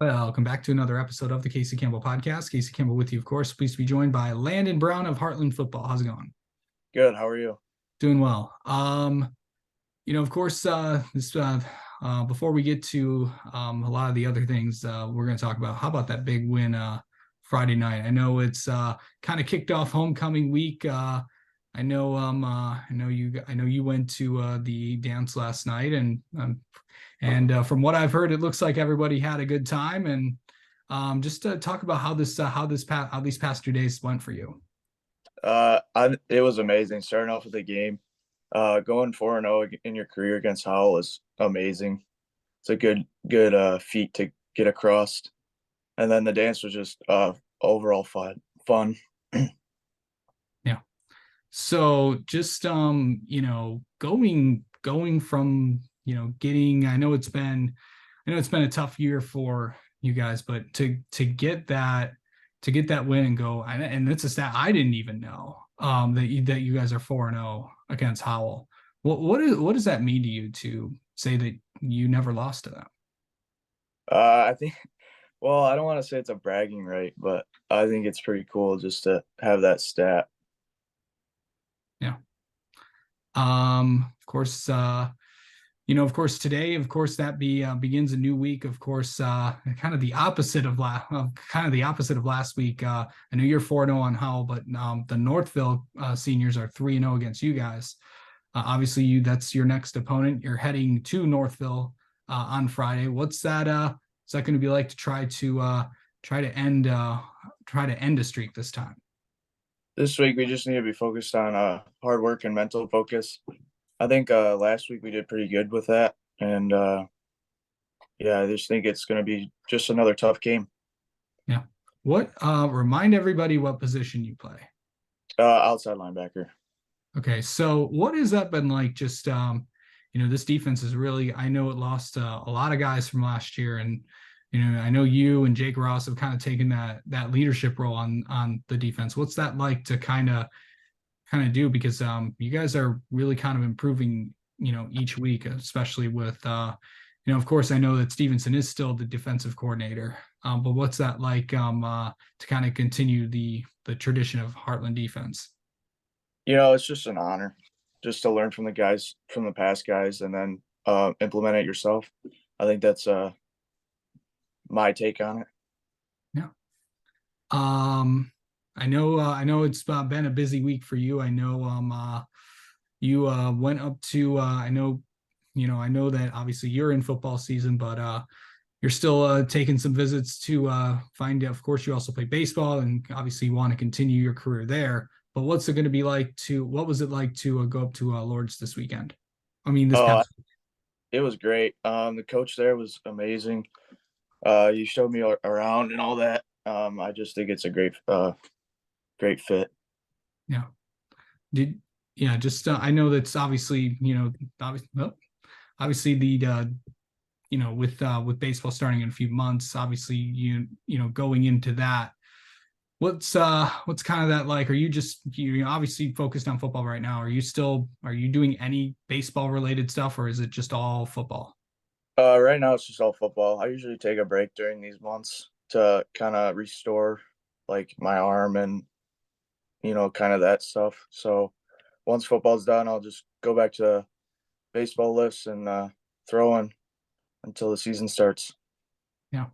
Welcome back to another episode of the Casey Campbell podcast. Casey Campbell with you, of course. Pleased to be joined by Landon Brown of Hartland Football. How's it going? Good. How are you? Doing well. Of course, this before we get to a lot of the other things we're going to talk about. How about that big win Friday night? I know it's kind of kicked off homecoming week. I know you went to the dance last night, and from what I've heard, it looks like everybody had a good time. And just to talk about how these past 2 days went for you. It was amazing starting off with the game. Going 4-0 in your career against Howell is amazing. It's a good feat to get across. And then the dance was just overall fun. Yeah. So just going from getting, I know it's been a tough year for you guys, but to get that win and go, and it's a stat I didn't even know that you guys are 4-0 against Howell. What does that mean to you to say that you never lost to them? I think, well, I don't want to say it's a bragging right, but I think it's pretty cool just to have that stat. Yeah. Of course, of course, today, of course, that begins a new week. Of course, kind of the opposite of last week. I know you're 4-0 on Howell, but the Northville seniors are 3-0 against you guys. Obviously, that's your next opponent. You're heading to Northville on Friday. What's that? Is that going to be like to try to end a streak this time? This week we just need to be focused on hard work and mental focus. I think last week we did pretty good with that, and yeah, I just think it's going to be just another tough game. Yeah. What? Remind everybody what position you play. Outside linebacker. Okay, so what has that been like? Just this defense is really. I know it lost a lot of guys from last year, and I know you and Jake Ross have kind of taken that leadership role on the defense. What's that like to kind of do? Because you guys are really kind of improving, each week, especially with of course I know that Stevenson is still the defensive coordinator, but what's that like to kind of continue the tradition of Hartland defense? It's just an honor just to learn from the guys, from the past guys, and then implement it yourself. I think that's my take on it. Yeah. I know it's been a busy week for you. I know you went up to I know that obviously you're in football season, but you're still taking some visits to find out. Of course, you also play baseball, and obviously you want to continue your career there. But what's it going to be like to? What was it like to go up to Lords this weekend? I mean, this Oh, past week. it was great. The coach there was amazing. You showed me around and all that. I just think it's a great fit. Yeah. Did yeah. Just I know that's obviously obviously the with baseball starting in a few months, obviously going into that. What's kind of that like? Are you just obviously focused on football right now? Are you doing any baseball related stuff, or is it just all football? Right now it's just all football. I usually take a break during these months to kind of restore like my arm and kind of that stuff. So once football's done, I'll just go back to baseball lifts and throwing until the season starts. Yeah.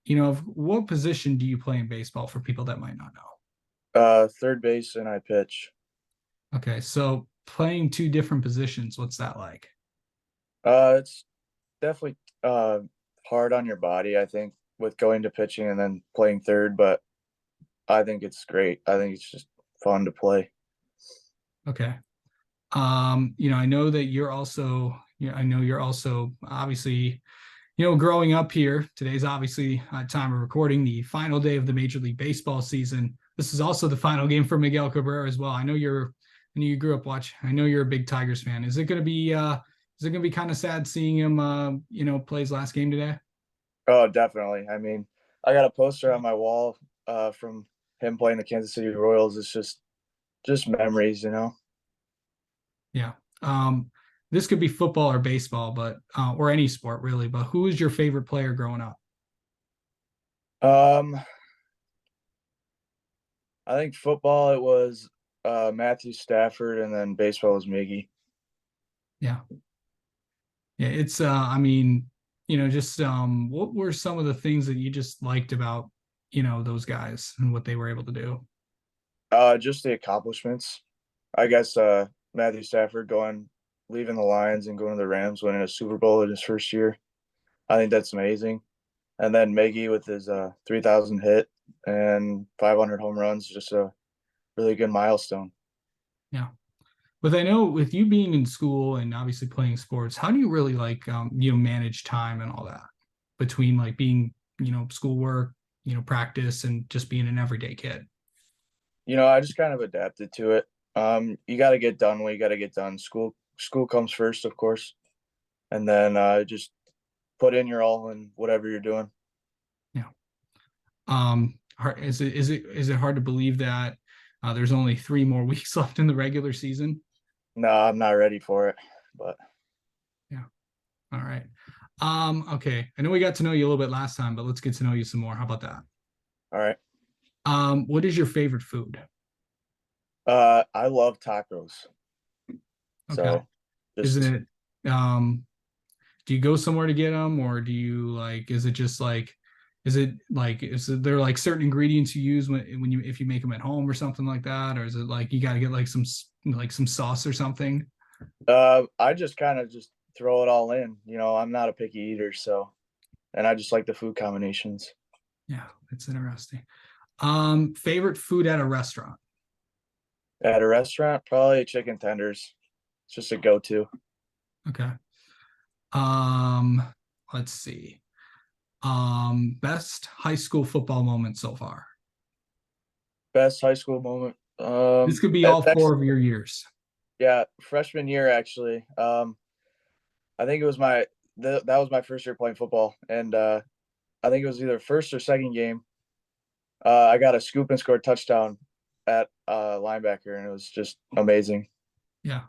What position do you play in baseball for people that might not know? Third base and I pitch. Okay, so playing two different positions, what's that like? It's definitely hard on your body, I think, with going to pitching and then playing third, but I think it's great. I think it's just fun to play. Okay. I know that you're also, I know you're also obviously, growing up here. Today's obviously time of recording, the final day of the Major League Baseball season. This is also the final game for Miguel Cabrera as well. I know you grew up watching. I know you're a big Tigers fan. Is it gonna be kind of sad seeing him, play his last game today? Oh, definitely. I mean, I got a poster on my wall from him playing the Kansas City Royals. It's just memories. Yeah. Um, this could be football or baseball, but or any sport really. But who is your favorite player growing up? Um, I think football it was Matthew Stafford, and then baseball was Miggy. Yeah, yeah. It's I mean, just what were some of the things that you just liked about those guys and what they were able to do? Just the accomplishments. I guess Matthew Stafford leaving the Lions and going to the Rams, winning a Super Bowl in his first year. I think that's amazing. And then Miggy with his 3,000 hit and 500 home runs, just a really good milestone. Yeah. But I know with you being in school and obviously playing sports, how do you really like manage time and all that between like being schoolwork, practice, and just being an everyday kid? I just kind of adapted to it. You got to get done when you got to get done. School comes first, of course, and then just put in your all in whatever you're doing. Yeah. Is it hard to believe that there's only 3 more weeks left in the regular season? No, I'm not ready for it, but Yeah. All right. Okay. I know we got to know you a little bit last time, but let's get to know you some more. How about that? all right. What is your favorite food? I love tacos, Okay. so Is just it um do you go somewhere to get them, or do you like is it just like there like certain ingredients you use when you if you make them at home or something like that, or is it like you got to get like some sauce or something? I just kind of just throw it all in. I'm not a picky eater, so and I just like the food combinations. Yeah, it's interesting. Favorite food at a restaurant? At a restaurant, probably chicken tenders. It's just a go-to. Okay. Um, let's see. Best high school football moment so far. Best high school moment. This could be That's all four actually, of your years. yeah, freshman year actually. I think it was that was my first year playing football, and I think it was either first or second game. I got a scoop and score touchdown at linebacker, and it was just amazing. Yeah.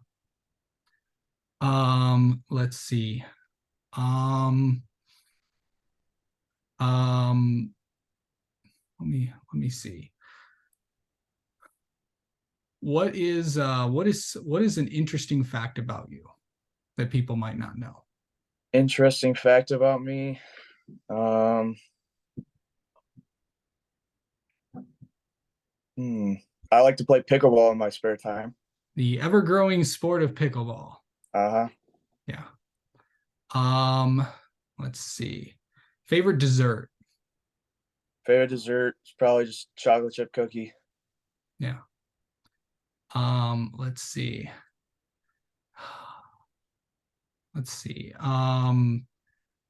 Let's see. Um, um, let me see. What is an interesting fact about you that people might not know? Interesting fact about me. Um, hmm, I like to play pickleball in my spare time. The ever-growing sport of pickleball. Uh-huh. Yeah. Um, let's see. Favorite dessert. Favorite dessert is probably just chocolate chip cookie. Yeah. Let's see. Let's see.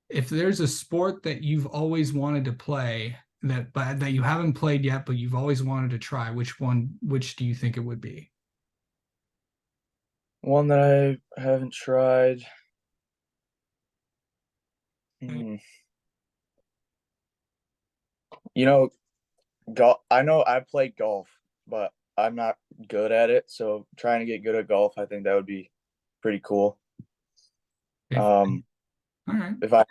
If there's a sport that you've always wanted to play that you haven't played yet, but you've always wanted to try, which do you think it would be? One that I haven't tried. Hmm. You know, golf. I know I played golf, but I'm not good at it. So trying to get good at golf, I think that would be pretty cool. If Um, All right. if I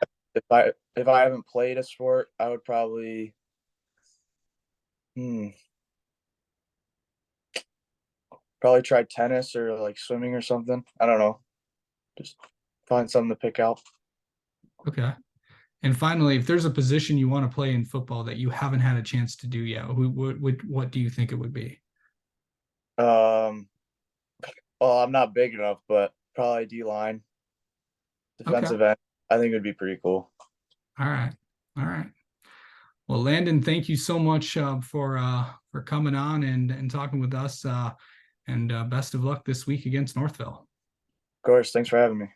if I haven't played a sport, I would hmm, probably try tennis or like swimming or something. I don't know. Just find something to pick out. Okay. And finally, if there's a position you want to play in football that you haven't had a chance to do yet, what do you think it would be? Um, well, I'm not big enough, but probably D line, Okay. defensive end. I think it would be pretty cool. All right. All right. Well, Landon, thank you so much for coming on and talking with us. And best of luck this week against Northville. Of course, thanks for having me.